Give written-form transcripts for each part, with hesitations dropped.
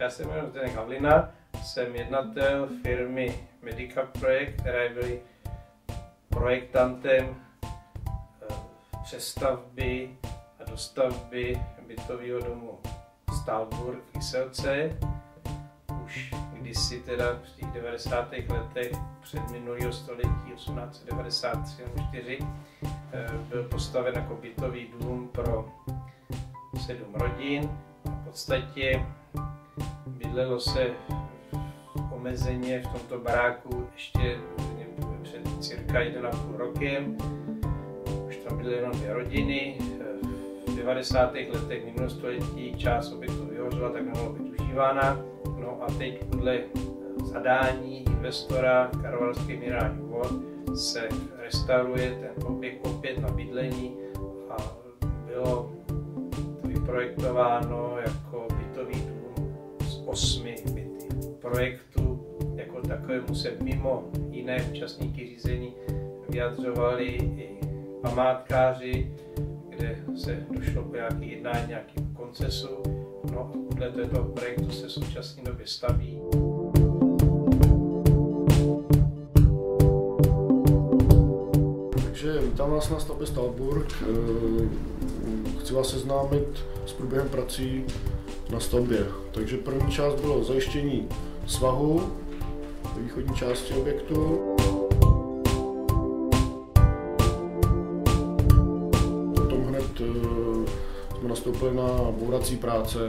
Já se jmenuji Zdeněk Havlina, jsem jednatel firmy Medicap Projekt, která byla projektantem přestavby a dostavby bytového domu Stahlburg v Kyselce. Už kdysi teda v těch 90. letech před minulého století, 1893-4, byl postaven jako bytový dům pro 7 rodin. V podstatě bydlelo se omezeně v tomto baráku ještě před cirka 1,5 rokem. Už tam byly jenom 2 rodiny. V 90. letech minulého století část objektu vyhořela, tak nemohla být užívána. No a teď podle zadání investora Karlovarských minerálních vod se restauruje ten objekt opět na bydlení a bylo to vyprojektováno jako bytový dům z 8 byty. Projektu jako takovému se mimo jiné účastníky řízení vyjadřovali i památkáři, kde se došlo k nějakým jednání, nějakým koncesu. No a podle tohoto projektu se v současné době staví. Takže vítám vás na stavbě Stahlburg. Chci vás seznámit s průběhem prací na stavbě. Takže první část bylo zajištění svahu ve východní části objektu. Potom hned jsme nastoupili na bourací práce.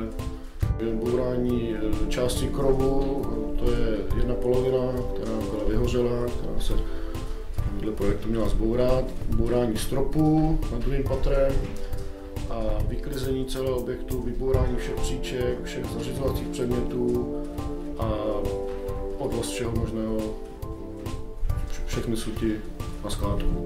Bourání části krovu, to je jedna polovina, která byla vyhořela, která se dle projektu měla zbourat. Bourání stropů nad druhým patrem a vyklizení celého objektu, vybourání všech příček, všech zařizovacích předmětů a odvoz všeho možného, všechny suti na skládku.